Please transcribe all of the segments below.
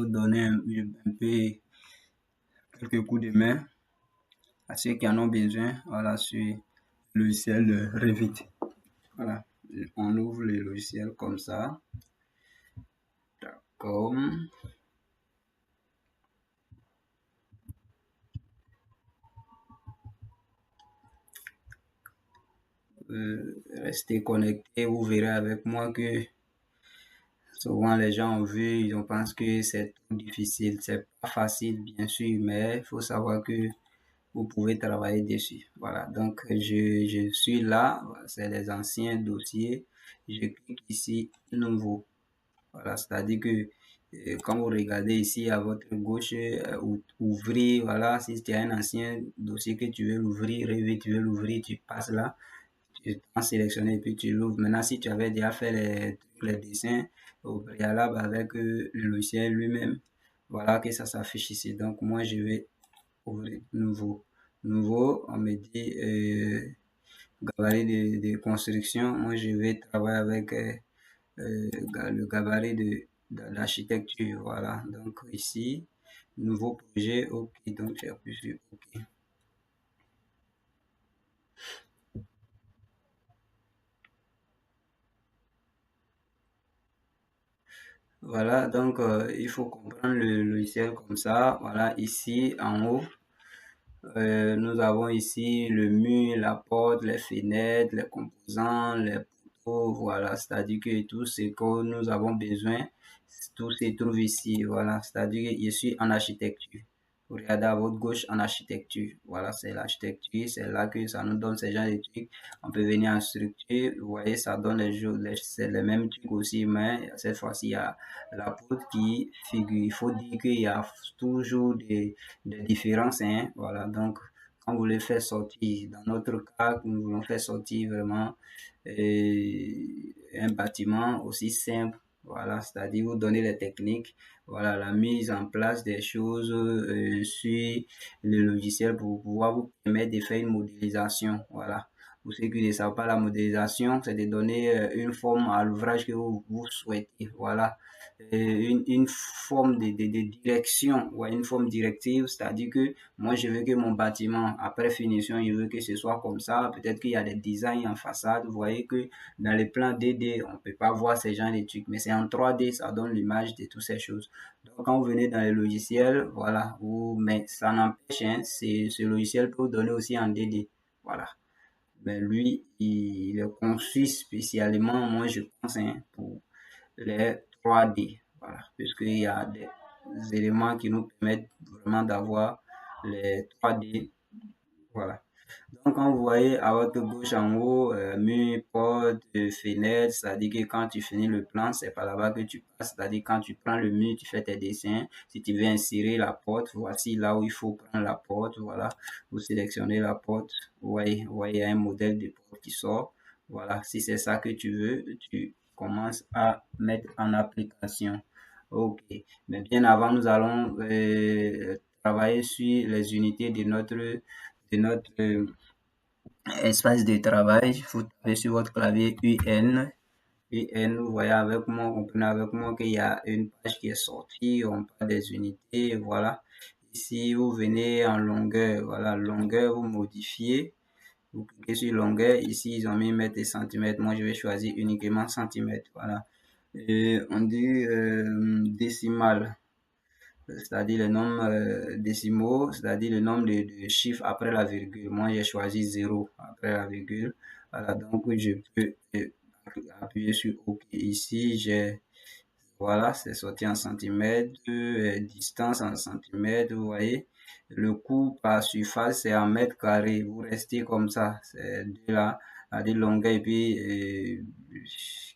vous donner un peu quelques coups de main à ceux qui en ont besoin, voilà, sur le logiciel Revit. Voilà, on ouvre le logiciel comme ça. Comme restez connecté, vous verrez avec moi que souvent les gens ont vu, ils pensent que c'est trop difficile. C'est pas facile, bien sûr, mais il faut savoir que vous pouvez travailler dessus. Voilà, donc je suis là, c'est les anciens dossiers. Je clique ici, nouveau. Voilà, c'est-à-dire que quand vous regardez ici à votre gauche, ouvrir, voilà, si tu as un ancien dossier que tu veux l'ouvrir, Revit, tu veux l'ouvrir, tu passes là, tu prends sélectionner et puis tu l'ouvres. Maintenant, si tu avais déjà fait les dessins au préalable avec le logiciel lui-même, voilà que ça s'affiche ici. Donc, moi, je vais ouvrir nouveau. Nouveau, on me dit gabarit de construction. Moi, je vais travailler avec le gabarit de l'architecture. Voilà. Donc, ici, nouveau projet, OK. Donc, j'appuie sur OK. Voilà, donc il faut comprendre le logiciel comme ça. Voilà, ici en haut, nous avons ici le mur, la porte, les fenêtres, les composants, les poteaux. Voilà, c'est-à-dire que tout ce que nous avons besoin, tout se trouve ici. Voilà, c'est-à-dire que je suis en architecture. Vous regardez à votre gauche en architecture. Voilà, c'est l'architecture. C'est là que ça nous donne ces gens de trucs. On peut venir en structure. Vous voyez, ça donne c'est les mêmes trucs aussi, mais cette fois-ci, il y a la poudre qui figure. Il faut dire qu'il y a toujours des différences, hein. Voilà, donc, quand vous voulez faire sortir, dans notre cas, nous voulons faire sortir vraiment un bâtiment aussi simple. Voilà, c'est-à-dire vous donner les techniques, voilà, la mise en place des choses sur le logiciel pour pouvoir vous permettre de faire une modélisation. Voilà. Pour ceux qui ne savent pas, la modélisation, c'est de donner une forme à l'ouvrage que vous souhaitez. Voilà. Une forme de direction, ouais, une forme directive, c'est-à-dire que moi, je veux que mon bâtiment, après finition, je veux que ce soit comme ça. Peut-être qu'il y a des designs en façade. Vous voyez que dans les plans 2D, on ne peut pas voir ces genres de trucs, mais c'est en 3D, ça donne l'image de toutes ces choses. Donc, quand vous venez dans les logiciels, voilà, mais ça n'empêche, hein, ce logiciel peut vous donner aussi en 2D. Voilà. Mais lui, il est conçu spécialement, moi, je pense, hein, pour les 3D. Voilà. Puisqu'il y a des éléments qui nous permettent vraiment d'avoir les 3D. Voilà. Donc, quand vous voyez à votre gauche en haut, mur, porte, fenêtre, c'est-à-dire que quand tu finis le plan, c'est par là-bas que tu passes. C'est-à-dire quand tu prends le mur, tu fais tes dessins. Si tu veux insérer la porte, voici là où il faut prendre la porte. Voilà. Vous sélectionnez la porte. Vous voyez, il y a un modèle de porte qui sort. Voilà. Si c'est ça que tu veux, tu commences à mettre en application. OK. Mais bien avant, nous allons travailler sur les unités de notre espace de travail. Vous tapez sur votre clavier UN. UN, vous voyez avec moi, vous comprenez avec moi qu'il y a une page qui est sortie, on parle des unités, voilà. Ici, vous venez en longueur, voilà, longueur, vous modifiez, vous cliquez sur longueur, ici, ils ont mis mètres et centimètres, moi, je vais choisir uniquement centimètres, voilà. Et on dit décimal, c'est-à-dire le nombre décimaux, c'est-à-dire le nombre de chiffres après la virgule. Moi, j'ai choisi 0 après la virgule. Voilà, donc je peux appuyer sur OK. Ici, voilà, c'est sorti en centimètres, distance en centimètres, vous voyez. Le coût par surface, c'est en mètres carrés. Vous restez comme ça, c'est de là, à dire longueur et puis,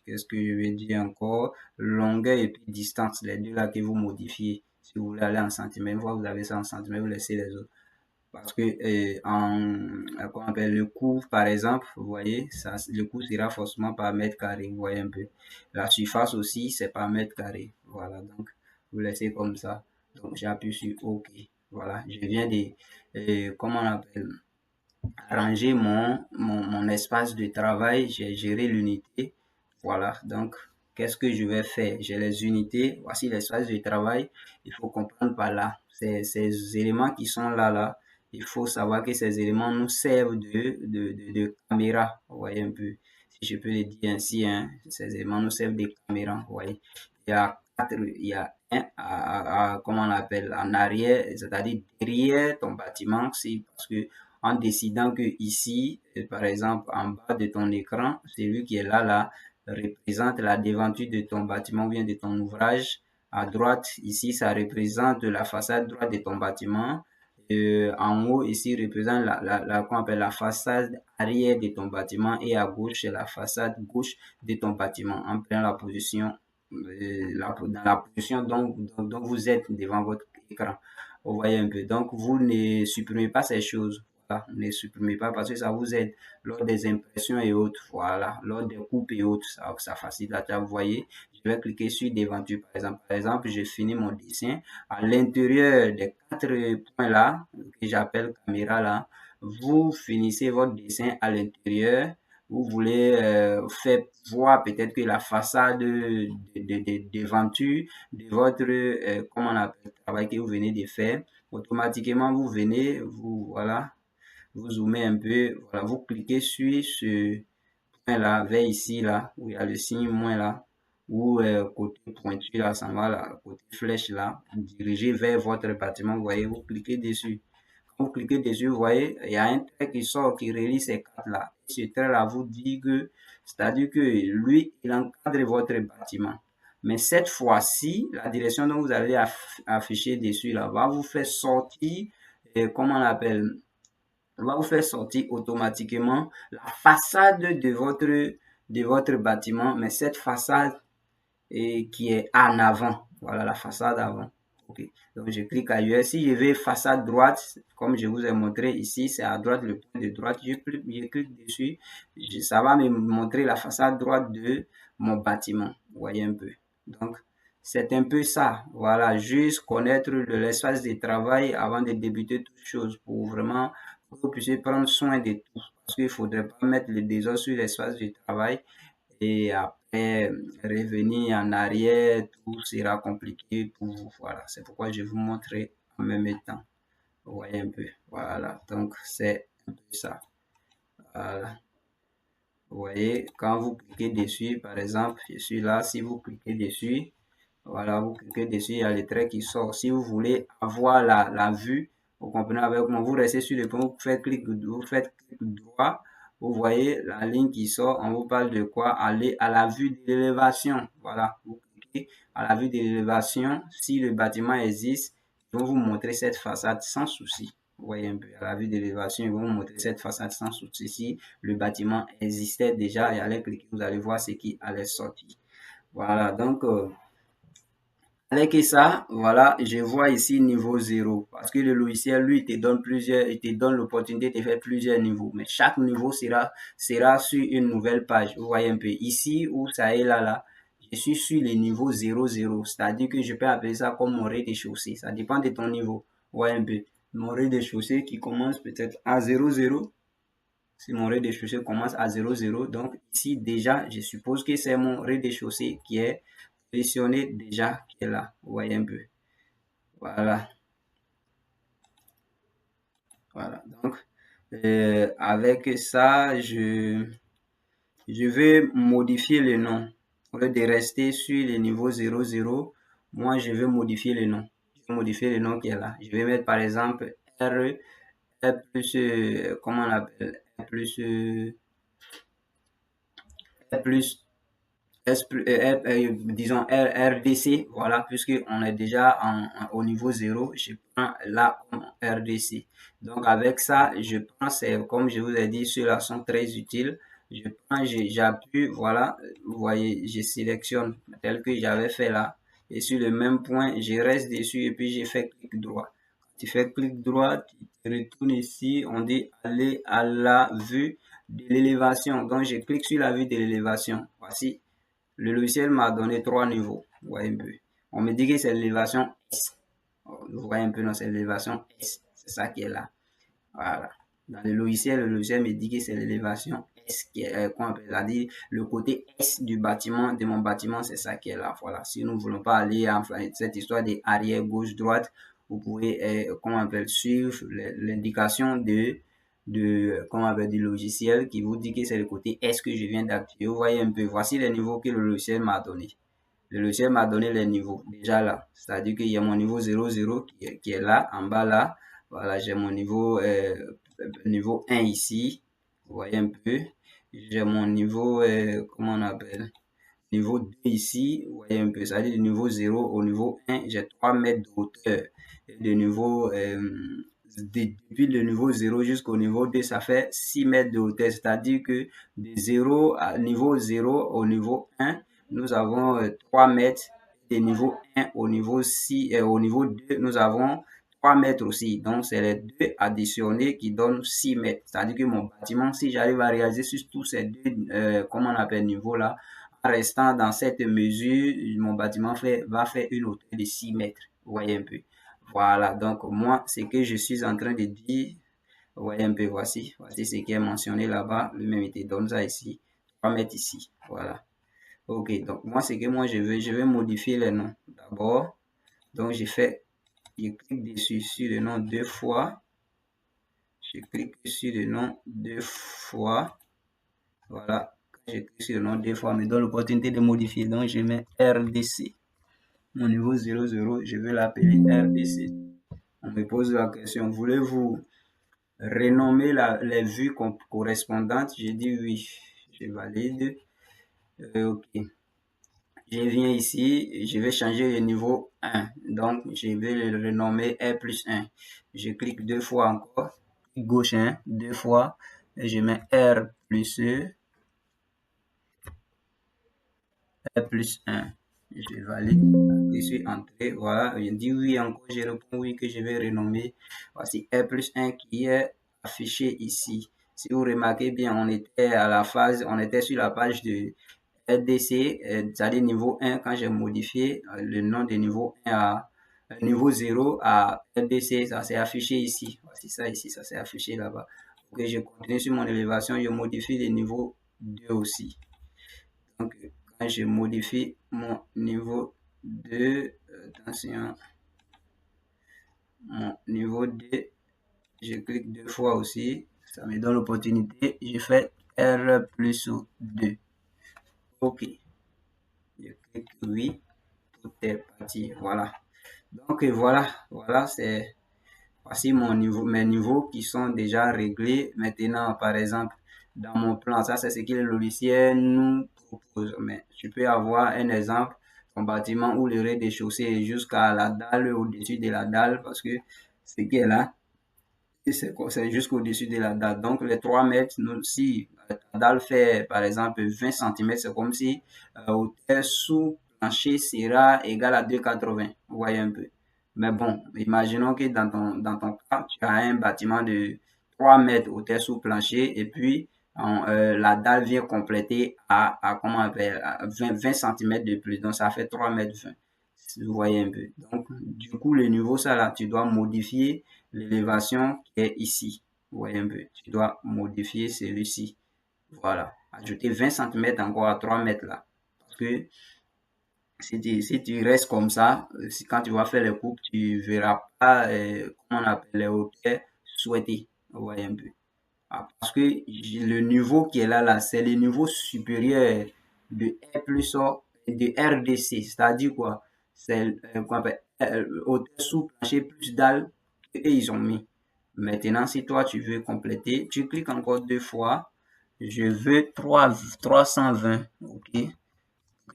qu'est-ce que je vais dire encore? Longueur et puis distance, les deux là que vous modifiez. Si vous voulez aller en centimètres, vous avez ça en centimètres, vous laissez les autres. Parce que comment on appelle, le coût, par exemple, vous voyez, ça, le coût sera forcément par mètre carré, vous voyez un peu. La surface aussi, c'est par mètre carré. Voilà, donc vous laissez comme ça. Donc j'appuie sur OK. Voilà, je viens de, comment on appelle, arranger mon espace de travail. J'ai géré l'unité. Voilà, donc qu'est-ce que je vais faire? J'ai les unités, voici l'espace de travail. Il faut comprendre par là. Ces éléments qui sont là, il faut savoir que ces éléments nous servent de caméra. Vous voyez un peu, si je peux le dire ainsi, hein, ces éléments nous servent de caméra. Vous voyez, il y a il y a un comment on appelle, en arrière, c'est-à-dire derrière ton bâtiment, c'est parce que en décidant que ici, par exemple, en bas de ton écran, celui qui est là, représente la devanture de ton bâtiment ou bien de ton ouvrage. À droite, ici, ça représente la façade droite de ton bâtiment. En haut, ici, représente qu'on appelle la façade arrière de ton bâtiment et à gauche, c'est la façade gauche de ton bâtiment. En prenant la position, dans la position dont vous êtes devant votre écran. Vous voyez un peu. Donc, vous ne supprimez pas ces choses. Voilà. Ne supprimez pas parce que ça vous aide lors des impressions et autres. Voilà. Lors des coupes et autres, ça facilite la tâche. Vous voyez, je vais cliquer sur devanture par exemple. Par exemple, je finis mon dessin. À l'intérieur des 4 points là, que j'appelle caméra là, vous finissez votre dessin à l'intérieur. Vous voulez faire voir peut-être que la façade de devanture de votre, comment on appelle, travail que vous venez de faire, automatiquement vous venez, voilà, vous zoomez un peu, voilà, vous cliquez sur ce point là, vers ici là, où il y a le signe moins là, ou côté pointu là, ça va là, côté flèche là, dirigez vers votre bâtiment, vous voyez, vous cliquez dessus. Quand vous cliquez dessus, vous voyez, il y a un trait qui sort, qui relie ces quatre là. Et ce trait là vous dit que, c'est-à-dire que lui, il encadre votre bâtiment. Mais cette fois-ci, la direction dont vous allez afficher dessus là, va vous faire sortir, comment on appelle, va vous faire sortir automatiquement la façade de votre bâtiment, mais cette façade qui est en avant. Voilà la façade avant. Ok. Donc je clique ailleurs. Si je vais façade droite, comme je vous ai montré ici, c'est à droite le point de droite. Je clique dessus. Ça va me montrer la façade droite de mon bâtiment. Vous voyez un peu. Donc c'est un peu ça. Voilà, juste connaître l'espace de travail avant de débuter toute chose pour vraiment que vous puissiez prendre soin de tout. Parce qu'il ne faudrait pas mettre le désordre sur l'espace de travail et après revenir en arrière, tout sera compliqué pour vous. Voilà, c'est pourquoi je vais vous montrer en même temps. Vous voyez un peu. Voilà, donc c'est un peu ça. Voilà. Vous voyez, quand vous cliquez dessus, par exemple, je suis là, si vous cliquez dessus, voilà, vous cliquez dessus, il y a le trait qui sort. Si vous voulez avoir la vue, vous comprenez avec moi, vous restez sur le point, vous faites clic droit, vous voyez la ligne qui sort, on vous parle de quoi? Aller à la vue de l'élévation. Voilà, vous cliquez à la vue de l'élévation. Si le bâtiment existe, ils vont vous montrer cette façade sans souci. Vous voyez un peu, à la vue de l'élévation, ils vont vous montrer cette façade sans souci. Si le bâtiment existait déjà, et allez cliquer, vous allez voir ce qui allait sortir. Voilà, donc avec ça, voilà, je vois ici niveau 0 parce que le logiciel, lui, il te donne l'opportunité de faire plusieurs niveaux. Mais chaque niveau sera sur une nouvelle page. Vous voyez un peu ici où ça est là, je suis sur le niveau 00. C'est-à-dire que je peux appeler ça comme mon rez-de-chaussée. Ça dépend de ton niveau. Vous voyez un peu. Mon rez-de-chaussée qui commence peut-être à 00. Si mon rez-de-chaussée commence à 00, donc ici déjà, je suppose que c'est mon rez-de-chaussée qui est positionné déjà, qui est là. Vous voyez un peu. Voilà. Voilà. Donc, avec ça, je vais modifier le nom. Au lieu de rester sur le niveau 00, moi, je vais modifier le nom. Je vais modifier le nom qui est là. Je vais mettre par exemple R plus, comment on appelle? R plus disons RDC, voilà, puisqu'on est déjà au niveau 0, je prends là RDC. Donc avec ça, je prends, c'est comme je vous ai dit, ceux-là sont très utiles. Je prends, j'appuie, voilà, vous voyez, je sélectionne tel que j'avais fait là. Et sur le même point, je reste dessus et puis j'ai fait clic droit. Tu fais clic droit, tu retournes ici, on dit aller à la vue de l'élévation. Donc je clique sur la vue de l'élévation. Voici. Le logiciel m'a donné 3 niveaux. Vous voyez un peu. On me dit que c'est l'élévation S. Vous voyez un peu, non, c'est l'élévation S. C'est ça qui est là. Voilà. Dans le logiciel me dit que c'est l'élévation S qui est, qu'on appelle, c'est-à-dire le côté S du bâtiment, de mon bâtiment, c'est ça qui est là. Voilà. Si nous ne voulons pas aller en cette histoire des arrière, gauche, droite, vous pouvez, comment on appelle, suivre l'indication comment on appelle, du logiciel qui vous dit que c'est le côté S que je viens d'activer. Vous voyez un peu, voici les niveaux que le logiciel m'a donné. Le logiciel m'a donné les niveaux, déjà là. C'est-à-dire qu'il y a mon niveau 00 qui est là, en bas là. Voilà, j'ai mon niveau 1 ici. Vous voyez un peu. J'ai mon niveau, comment on appelle? Niveau 2 ici. Vous voyez un peu. C'est-à-dire du niveau 0 au niveau 1, j'ai 3 mètres de hauteur. Et de niveau, depuis le niveau 0 jusqu'au niveau 2, ça fait 6 mètres de hauteur. C'est-à-dire que de 0 à niveau 0 au niveau 1, nous avons 3 mètres. De niveau 1 au niveau 6, au niveau 2, nous avons 3 mètres aussi. Donc, c'est les deux additionnés qui donnent 6 mètres. C'est-à-dire que mon bâtiment, si j'arrive à réaliser sur tous ces deux, comment on appelle, niveaux-là, en restant dans cette mesure, mon bâtiment va faire une hauteur de 6 mètres. Vous voyez un peu. Voilà. Donc, moi, ce que je suis en train de dire, vous voyez un peu, voici ce qui est mentionné là-bas. Lui-même, il te donne ça ici. 3 mètres ici. Voilà. Ok, donc moi, ce que moi je vais modifier les noms. D'abord, donc je clique dessus sur le nom deux fois. Je clique sur le nom deux fois. Voilà, quand je clique sur le nom deux fois, me donne l'opportunité de modifier. Donc je mets RDC. Mon niveau 00, je vais l'appeler RDC. On me pose la question, voulez-vous renommer les vues correspondantes? Je dis oui, je valide. Ok. Je viens ici, je vais changer le niveau 1. Donc, je vais le renommer R plus 1. Je clique deux fois encore, clic gauche 1, deux fois, et je mets R plus 1. Je valide, je suis entré, voilà, je dis oui encore, je réponds oui que je vais renommer. Voici R plus 1 qui est affiché ici. Si vous remarquez bien, on était sur la page de RDC, c'est-à-dire niveau 1, quand j'ai modifié le nom de niveau 1 à niveau 0 à RDC, ça s'est affiché ici. Voici ça ici, ça s'est affiché là-bas. Ok, je continue sur mon élévation, je modifie le niveau 2 aussi. Donc, quand je modifie mon niveau 2, attention, mon niveau 2, je clique deux fois aussi, ça me donne l'opportunité, je fais R plus 2. Ok, je clique oui, tout est parti, voilà. Donc voilà, voici mes niveaux qui sont déjà réglés. Maintenant, par exemple, dans mon plan, ça c'est ce que le logiciel nous propose. Mais tu peux avoir un exemple, ton bâtiment où le rez-de-chaussée est jusqu'à la dalle, au-dessus de la dalle, parce que ce qui est là, c'est jusqu'au-dessus de la dalle. Donc, les 3 mètres, si la dalle fait, par exemple, 20 cm, c'est comme si hauteur sous plancher sera égal à 2,80. Vous voyez un peu. Mais bon, imaginons que dans ton cas, tu as un bâtiment de 3 mètres hauteur sous plancher et puis la dalle vient compléter comment on appelle, à 20 cm de plus. Donc, ça fait 3 mètres 20. Vous voyez un peu. Donc, du coup, le niveau, ça là, tu dois modifier l'élévation qui est ici. Vous voyez un peu. Tu dois modifier celui-ci. Voilà. Ajouter 20 cm encore à 3 mètres là. Parce que si tu restes comme ça, quand tu vas faire les coupes, tu verras pas, comment on appelle, les hauteurs souhaitées. Vous voyez un peu. Ah, parce que le niveau qui est là, c'est le niveau supérieur de R plus O, de RDC. C'est-à-dire quoi? C'est qu'on appelle hauteur sous plancher plus dalle que ils ont mis. Maintenant, si toi tu veux compléter, tu cliques encore deux fois. Je veux 320, ok?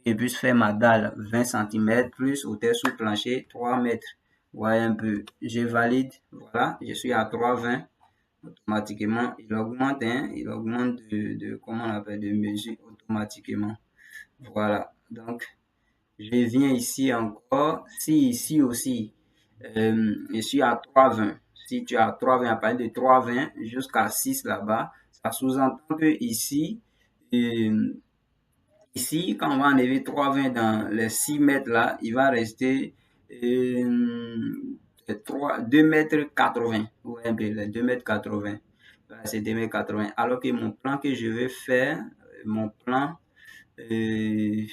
Je puisse faire ma dalle 20 cm plus hauteur sous plancher 3 mètres. Voyez un peu. Je valide. Voilà, je suis à 320. Automatiquement, il augmente comment on appelle, de mesure automatiquement. Voilà. Donc, je viens ici encore. Si ici aussi, je suis à 3,20. Si tu as 3,20, à partir de 3,20 jusqu'à 6 là-bas, ça sous-entend que euh, ici, quand on va enlever 3,20 dans les 6 mètres là, il va rester 2 mètres 80. Ouais, les 2 mètres 80. voilà, c'est 2080. Alors que mon plan que je vais faire, mon plan, le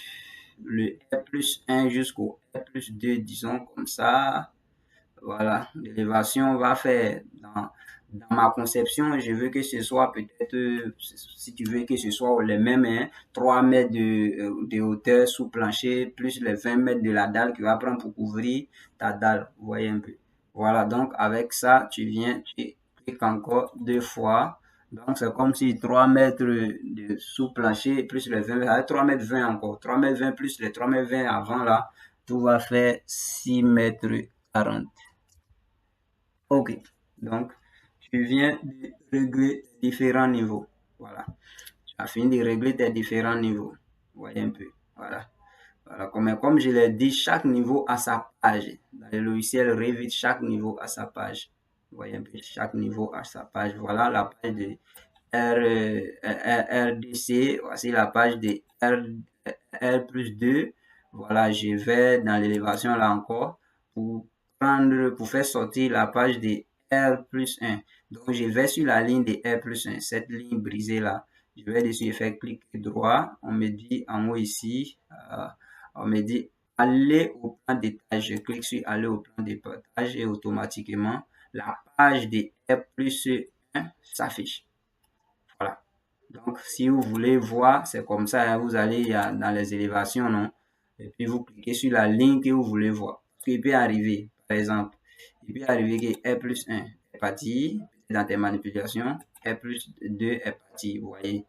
R+1 jusqu'au R+2, disons comme ça, voilà, l'élévation va faire dans ma conception, je veux que ce soit peut-être, si tu veux que ce soit les mêmes, hein, 3 mètres de hauteur sous plancher, plus les 20 mètres de la dalle qui va prendre pour couvrir ta dalle. Vous voyez un peu. Voilà, donc avec ça, tu viens, tu cliques encore 2 fois. Donc c'est comme si 3 mètres de sous plancher plus les 20 mètres, 3 mètres 20 encore, 3 mètres 20 plus les 3 mètres 20 avant là, tout va faire 6 mètres 40. Ok, donc tu viens de régler différents niveaux. Voilà, tu as fini de régler tes différents niveaux. Vous voyez un peu. Voilà. Voilà. Comme je l'ai dit, chaque niveau a sa page. Dans le logiciel Revit, chaque niveau a sa page. Vous voyez un peu, chaque niveau a sa page. Voilà la page de RDC. Voici la page de R+2. Voilà, je vais dans l'élévation là encore pour faire sortir la page de R+1. Donc, je vais sur la ligne de R+1, cette ligne brisée là. Je vais dessus et faire clic droit. On me dit en haut ici, on me dit aller au plan d'étage. Je clique sur aller au plan d'étage et automatiquement, la page de R+1 s'affiche. Voilà. Donc, si vous voulez voir, c'est comme ça, hein, vous allez dans les élévations, non? Et puis, vous cliquez sur la ligne que vous voulez voir. Il peut arriver, par exemple, il peut arriver que R+1 est parti dans tes manipulations, R+2 est parti, vous voyez.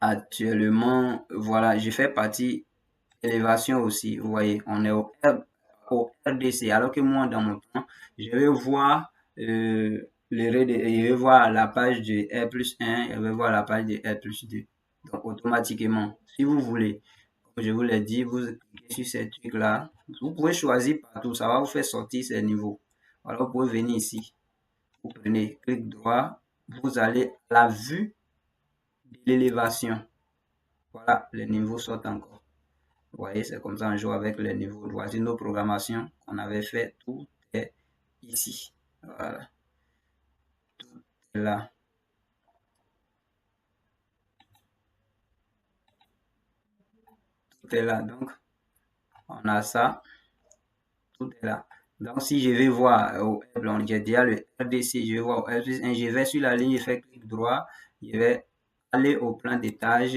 Actuellement, voilà, je fais partie élévation aussi, vous voyez, on est au RDC, alors que moi, dans mon plan, je vais voir je vais voir la page de R+1, je vais voir la page de R+2. Donc, automatiquement, si vous voulez, comme je vous l'ai dit, vous cliquez sur ces trucs-là. Vous pouvez choisir partout, ça va vous faire sortir ces niveaux. Voilà, vous pouvez venir ici. Vous prenez clic droit, vous allez à la vue de l'élévation. Voilà, les niveaux sortent encore. Vous voyez, c'est comme ça on joue avec les niveaux. Voici nos programmations qu'on avait fait. Tout est ici. Voilà. Tout est là. Tout est là. Donc, on a ça. Tout est là. Donc, si je vais voir au R, j'ai déjà le RDC, je vais voir au R+1, je vais sur la ligne, je fais clic droit, je vais aller au plan d'étage.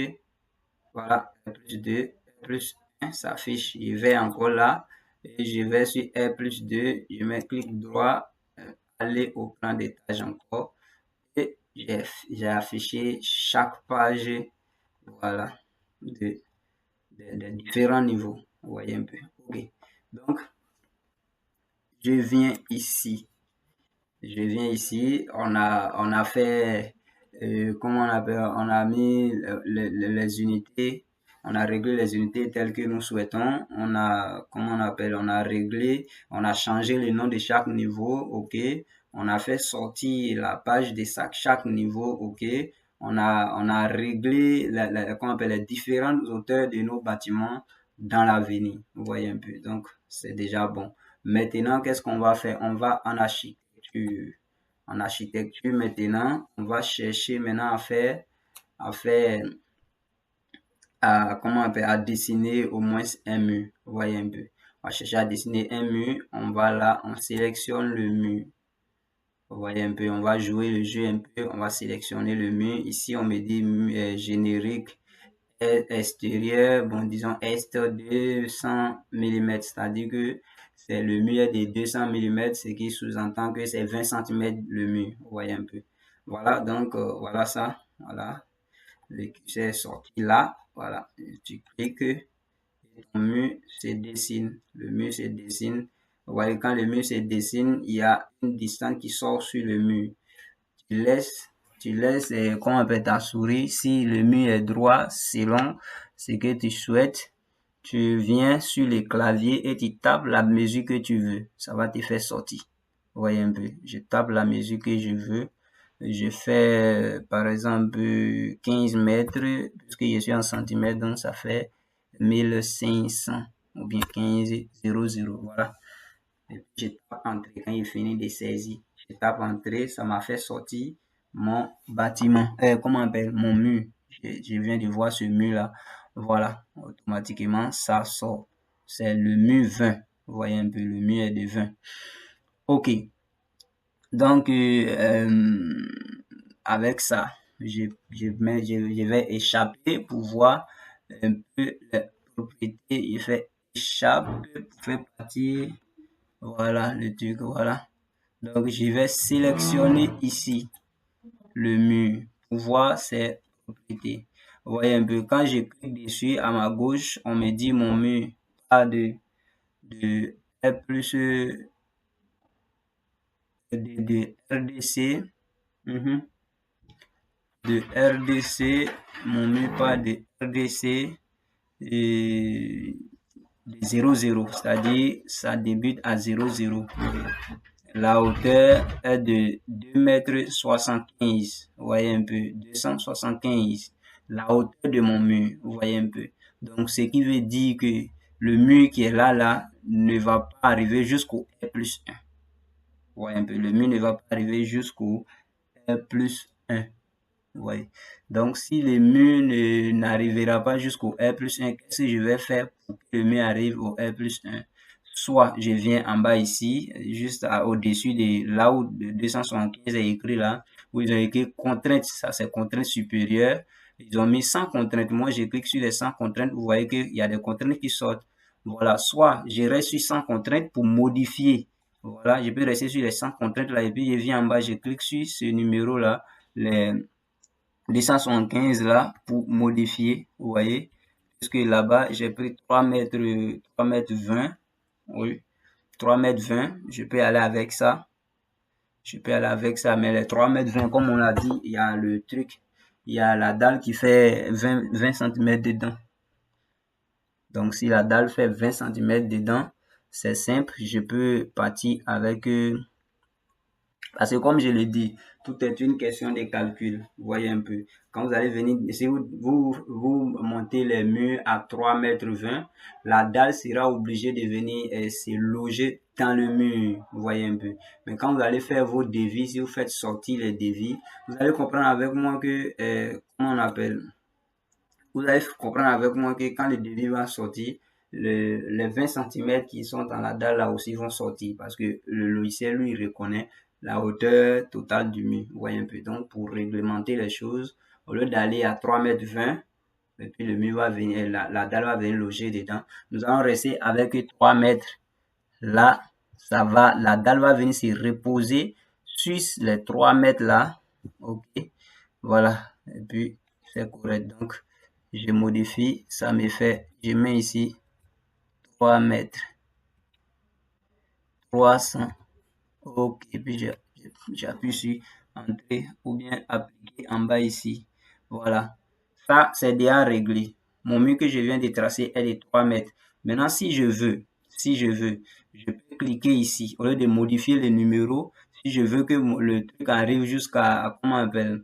Voilà, R+2, R+1 s'affiche. Je vais encore là et je vais sur R+2, je mets clic droit, aller au plan d'étage encore et j'ai affiché chaque page, voilà, de différents niveaux. Vous voyez un peu. Ok. Donc, je viens ici. On a fait, comment on appelle, on a mis les unités, on a réglé les unités telles que nous souhaitons. On a, comment on appelle, on a réglé, on a changé le nom de chaque niveau, ok. On a fait sortir la page de chaque niveau, ok. On a réglé, comment on appelle, les différentes hauteurs de nos bâtiments dans l'avenir. Vous voyez un peu. Donc, c'est déjà bon. Maintenant, qu'est-ce qu'on va faire? On va en architecture. En architecture, maintenant, on va chercher maintenant comment on appelle, à dessiner au moins un mur. Vous voyez un peu. On va chercher à dessiner un mur. On va là, on sélectionne le mur. Vous voyez un peu, on va jouer le jeu un peu. On va sélectionner le mur. Ici, on me dit générique extérieur, bon, disons est 200 mm, c'est-à-dire que c'est le mur de 200 mm, ce qui sous-entend que c'est 20 cm le mur, vous voyez un peu. Voilà, donc voilà ça, voilà, le curseur est sorti là, voilà, tu cliques et ton mur se dessine, le mur se dessine. Vous voyez, quand le mur se dessine, il y a une distance qui sort sur le mur. Tu laisses, comment on appelle, ta souris, si le mur est droit selon ce que tu souhaites, tu viens sur le clavier et tu tapes la mesure que tu veux. Ça va te faire sortir. Vous voyez un peu. Je tape la mesure que je veux. Je fais, par exemple, 15 mètres, puisque je suis en centimètres, donc ça fait 1500 ou bien 1500. Voilà. Et puis, je tape entrer quand il finit de saisir. je tape entrée, ça m'a fait sortir mon bâtiment, comment on appelle, mon mur. Je viens de voir ce mur-là. Voilà, automatiquement, ça sort. C'est le mur 20. Vous voyez un peu, le mur est de 20. Ok. Donc, avec ça, je vais échapper pour voir un peu les propriétés. Je fais échappe pour faire partir. Voilà le truc, voilà. Donc, je vais sélectionner ici le mur pour voir ses propriétés. Vous voyez un peu, quand je clique dessus, à ma gauche, on me dit mon mur a de R plus de RDC. De RDC, mon mur part de RDC et de 0,0, c'est-à-dire ça débute à 0,0. La hauteur est de 2,75 m. Vous voyez un peu, 275. La hauteur de mon mur, vous voyez un peu. Donc, ce qui veut dire que le mur qui est là, ne va pas arriver jusqu'au R plus 1. Vous voyez un peu, le mur ne va pas arriver jusqu'au R plus 1. Oui. Donc, si le mur n'arrivera pas jusqu'au R plus 1, qu'est-ce que je vais faire pour que le mur arrive au R plus 1? Soit je viens en bas ici, juste au-dessus de là où 275 est écrit là, où ils ont écrit contrainte, ça c'est contrainte supérieure. Ils ont mis 100 contraintes. Moi, je clique sur les 100 contraintes. Vous voyez qu'il y a des contraintes qui sortent. Voilà. Soit je reste sur 100 contraintes pour modifier. Voilà. Je peux rester sur les 100 contraintes là et puis je viens en bas, je clique sur ce numéro là, les 275 là pour modifier, vous voyez, puisque là-bas j'ai pris 3 mètres 20, oui, 3 mètres 20, je peux aller avec ça, mais les 3 mètres 20, comme on l'a dit, il y a le truc, il y a la dalle qui fait 20 cm dedans. Donc si la dalle fait 20 cm dedans, c'est simple, je peux partir avec parce que comme je l'ai dit, tout est une question de calcul. Vous voyez un peu. Quand vous allez venir, si vous montez les murs à 3,20 m, la dalle sera obligée de venir se loger dans le mur. Vous voyez un peu. Mais quand vous allez faire vos devis, si vous faites sortir les devis, vous allez comprendre avec moi que, comment on appelle, vous allez comprendre avec moi que quand le devis va sortir, les 20 cm qui sont dans la dalle là aussi vont sortir parce que le logiciel lui reconnaît la hauteur totale du mur. Vous voyez un peu. Donc pour réglementer les choses, au lieu d'aller à 3,20 m, et puis le mur va venir, la dalle va venir loger dedans, nous allons rester avec 3 mètres. Là, ça va, la dalle va venir se reposer sur les 3 mètres là. Ok. Voilà. Et puis c'est correct. Donc je modifie, ça me fait, je mets ici 3 mètres 300. Ok, puis j'appuie sur entrée ou bien appliquer en bas ici. Voilà, ça c'est déjà réglé. Mon mur que je viens de tracer est de 3 mètres. Maintenant, si je veux, je peux cliquer ici. Au lieu de modifier le numéro, si je veux que le truc arrive jusqu'à, comment on appelle,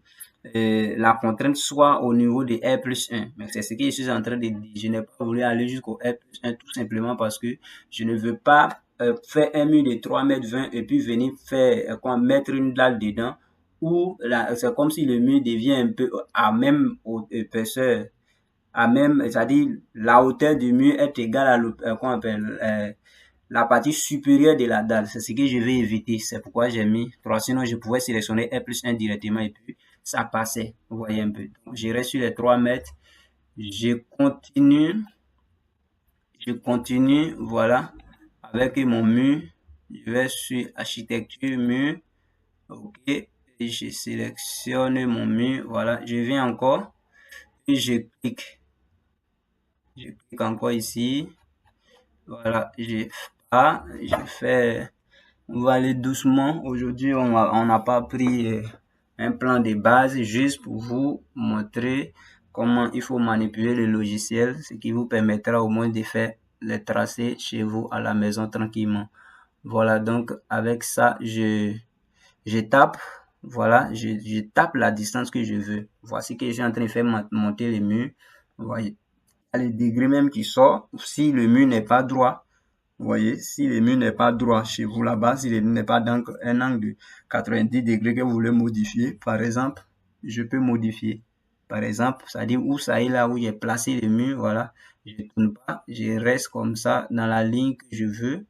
la contrainte soit au niveau de R plus 1. Mais c'est ce que je suis en train de dire. Je n'ai pas voulu aller jusqu'au R plus 1 tout simplement parce que je ne veux pas faire un mur de 3,20 m et puis venir faire, mettre une dalle dedans ou c'est comme si le mur devient un peu à même épaisseur, à même, c'est-à-dire la hauteur du mur est égale à qu'on appelle, la partie supérieure de la dalle. C'est ce que je vais éviter. C'est pourquoi j'ai mis 3. Sinon, je pouvais sélectionner R plus 1 directement et puis ça passait. Vous voyez un peu. Donc, je reste sur les 3 mètres. Je continue, voilà, avec mon mur. Je vais sur architecture mur. Ok. Et je sélectionne mon mur. Voilà. Je viens encore. Et je clique. Je clique encore ici. Voilà. Je fais. On va aller doucement. Aujourd'hui, on n'a pas pris un plan de base juste pour vous montrer comment il faut manipuler le logiciel, ce qui vous permettra au moins de faire les tracés chez vous à la maison tranquillement. Voilà, donc avec ça, je tape, voilà, je tape la distance que je veux. Voici que je suis en train de faire monter les murs. Vous voyez, il y a les degrés même qui sortent. Si le mur n'est pas droit, Vous voyez, si le mur n'est pas droit chez vous là-bas, si le mur n'est pas dans un angle de 90 degrés que vous voulez modifier, par exemple, je peux modifier. Par exemple, c'est-à-dire où ça est là où j'ai placé le mur, voilà, je ne tourne pas, je reste comme ça dans la ligne que je veux,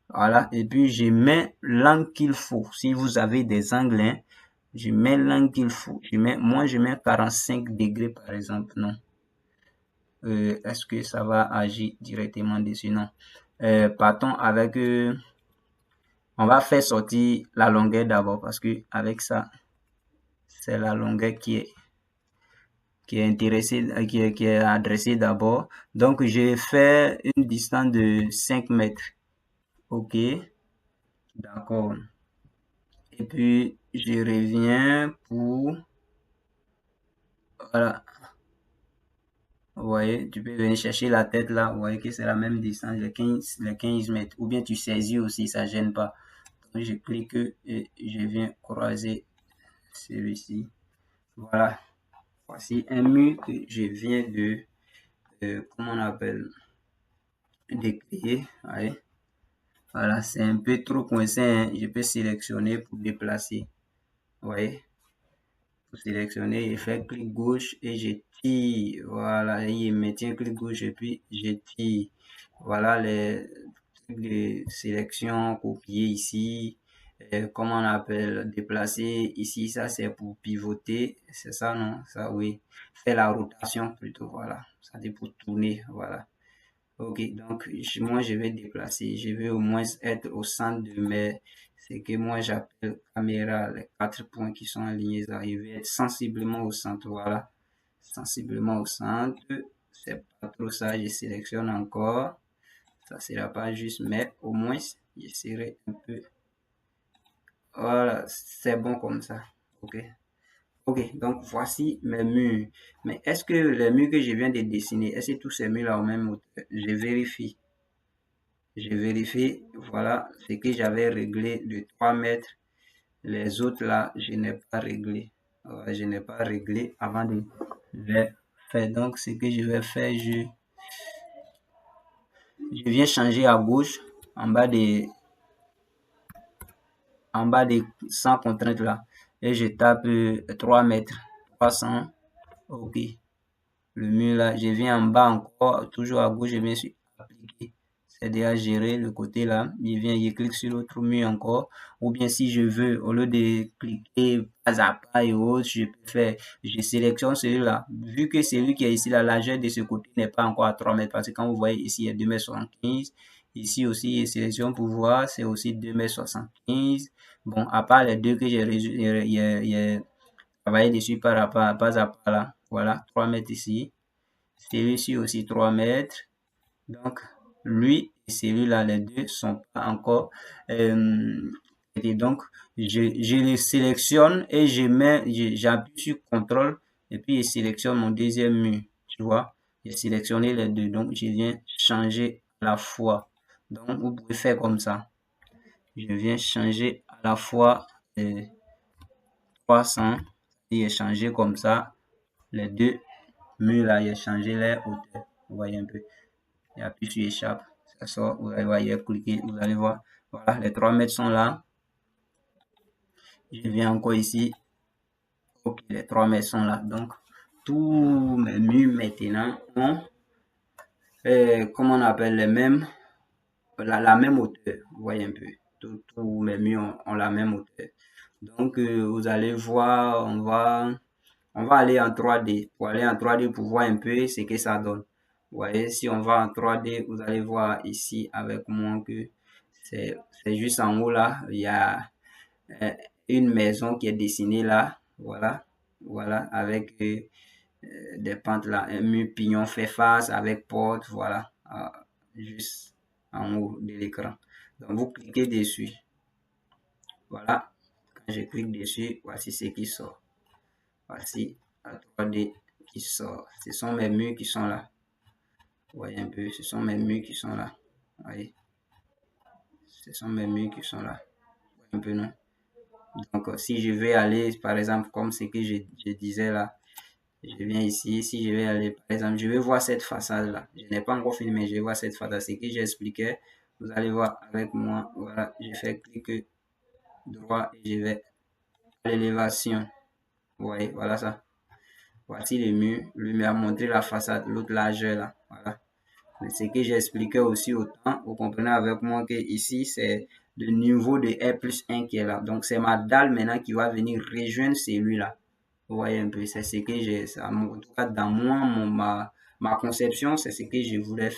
voilà, et puis je mets l'angle qu'il faut. Si vous avez des angles, hein, je mets l'angle qu'il faut. Moi, je mets 45 degrés par exemple, non. Est-ce que ça va agir directement dessus? Non. Partons avec, on va faire sortir la longueur d'abord parce que avec ça, c'est la longueur qui est intéressée, qui est adressée d'abord. Donc, je fais une distance de 5 mètres. OK, d'accord. Et puis, je reviens pour, voilà. Vous voyez, tu peux venir chercher la tête là. Vous voyez que c'est la même distance, les 15 mètres. Ou bien tu saisis aussi, ça gêne pas. Donc, je clique et je viens croiser celui-ci. Voilà. Voici un mur que je viens de, comment on appelle, décrier. Ouais. Voilà, c'est un peu trop coincé, hein. Je peux sélectionner pour déplacer. Vous voyez, pour sélectionner, je fais clic gauche et je tire. Voilà, et il maintient clic gauche et puis je tire. Voilà les trucs de sélection, copier ici. Comment on appelle, déplacer ici, ça c'est pour pivoter, c'est ça non? Ça oui, faire la rotation plutôt, voilà, ça c'est pour tourner, voilà. Ok, donc moi je vais déplacer, je vais au moins être au centre de mes, ce que moi j'appelle caméra, les 4 points qui sont alignés là, je vais être sensiblement au centre, voilà, sensiblement au centre, c'est pas trop ça, je sélectionne encore, ça sera pas juste, mais au moins je serai un peu. Voilà, c'est bon comme ça. OK. OK, donc voici mes murs. Mais est-ce que les murs que je viens de dessiner, est-ce que tous ces murs-là ont même hauteur? Je vérifie. Je vérifie, voilà, ce que j'avais réglé de 3 mètres. Les autres là, je n'ai pas réglé. Je n'ai pas réglé avant de les faire. Donc, ce que je vais faire, je viens changer à gauche en bas des sans contrainte là. Et je tape 3 mètres, 300. OK. Le mur là, je viens en bas encore, toujours à gauche, je viens sur appliquer. C'est déjà géré le côté là. Je viens, je clique sur l'autre mur encore. Ou bien si je veux, au lieu de cliquer pas à pas et autres, je sélectionne celui-là. Vu que celui qui est ici, la largeur de ce côté n'est pas encore à 3 mètres, parce que quand vous voyez ici, il y a 2,75 m. Ici aussi, je sélectionne pour voir, c'est aussi 2,75 m. Bon, à part les deux que j'ai travaillé dessus par rapport à pas à pas là. Voilà, 3 mètres ici. Celui-ci aussi 3 mètres. Donc, lui et celui-là, les deux sont pas encore. Et donc, je les sélectionne et j'appuie sur CTRL et puis je sélectionne mon deuxième mur. Tu vois, j'ai sélectionné les deux. Donc, je viens changer à la fois. Donc, vous pouvez faire comme ça. Je viens changer à la fois 300 et changer comme ça les deux murs là, j'ai changé les hauteurs. Vous voyez un peu. Et appuie sur échappe. Ça sort. Vous allez voir, cliquer. Vous allez voir. Voilà, les 3 mètres sont là. Je viens encore ici. Ok, les 3 mètres sont là. Donc, tous mes murs maintenant ont, comment on appelle les mêmes, la même hauteur. Vous voyez un peu. Tous mes murs ont la même hauteur. Donc, vous allez voir, on va aller en 3D. Pour aller en 3D pour voir un peu ce que ça donne. Vous voyez, si on va en 3D, vous allez voir ici avec moi que c'est juste en haut là, il y a une maison qui est dessinée là. Voilà, voilà, avec des pentes là, un mur pignon fait face avec porte, voilà, juste en haut de l'écran. Donc vous cliquez dessus. Voilà, quand je clique dessus, voici ce qui sort. Voici la 3D qui sort. Ce sont mes murs qui sont là. Vous voyez un peu, ce sont mes murs qui sont là. Vous voyez, ce sont mes murs qui sont là. Vous voyez un peu, non? Donc, si je vais aller, par exemple, comme ce que je disais là, je viens ici, si je vais aller, par exemple, je vais voir cette façade là. Je n'ai pas encore fini, mais je vais voir cette façade. Ce que j'expliquais, Vous allez voir avec moi, voilà, je fais clic droit et je vais à l'élévation. Vous voyez, voilà ça. Voici le mur. Lui m'a montré la façade, l'autre largeur là. Voilà. Mais ce que j'expliquais aussi autant, vous comprenez avec moi que ici, c'est le niveau de R+1 qui est là. Donc, c'est ma dalle maintenant qui va venir rejoindre celui-là. Vous voyez un peu, c'est ce que j'ai, en tout cas, dans moi, ma conception, c'est ce que je voulais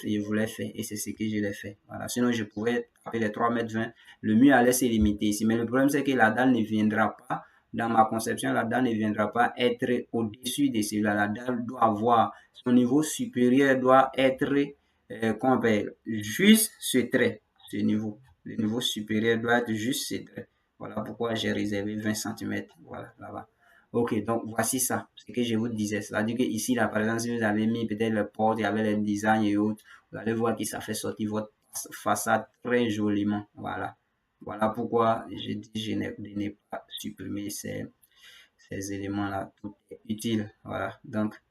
faire et c'est ce que je l'ai fait. Voilà. Sinon, je pourrais taper les 3,20 m. Le mieux allait se limiter ici. Mais le problème, c'est que la dalle ne viendra pas, dans ma conception, la dalle ne viendra pas être au-dessus de celui-là. La dalle doit avoir, son niveau supérieur doit être, qu'on appelle, juste ce trait, ce niveau. Le niveau supérieur doit être juste ce trait. Voilà pourquoi j'ai réservé 20 cm. Voilà, là-bas. Ok, donc voici ça, ce que je vous disais. C'est-à-dire que ici, là, par exemple, si vous avez mis peut-être le porte, il y avait les designs et autres, vous allez voir que ça fait sortir votre façade très joliment. Voilà. Voilà pourquoi je dis de ne pas supprimer ces éléments-là. Tout est utile. Voilà. Donc,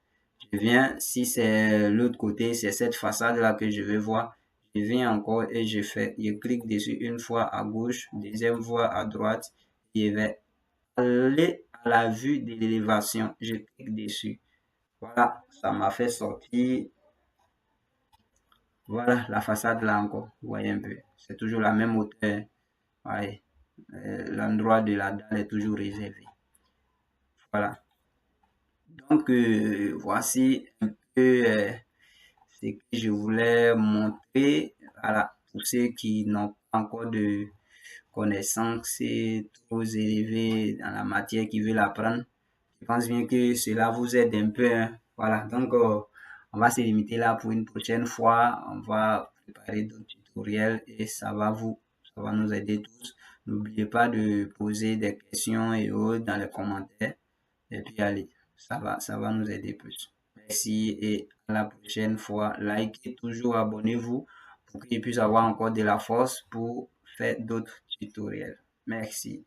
je viens, si c'est l'autre côté, c'est cette façade-là que je vais voir. Je viens encore et je clique dessus une fois à gauche, deuxième fois à droite. Je vais aller à la vue de l'élévation. Je clique dessus. Voilà, ça m'a fait sortir. Voilà, la façade là encore. Vous voyez un peu. C'est toujours la même hauteur. Ouais. L'endroit de la dalle est toujours réservé. Voilà. Donc, voici un peu ce que je voulais montrer. Voilà. Pour ceux qui n'ont pas encore de connaissances trop élevées dans la matière, qui veulent apprendre, je pense bien que cela vous aide un peu. Hein. Voilà, donc on va se limiter là pour une prochaine fois. On va préparer d'autres tutoriels et ça va nous aider tous. N'oubliez pas de poser des questions et autres dans les commentaires. Et puis allez, ça va nous aider plus. Merci et à la prochaine fois. Likez toujours, abonnez-vous pour que je puisse avoir encore de la force pour faire d'autres tutoriels. Merci.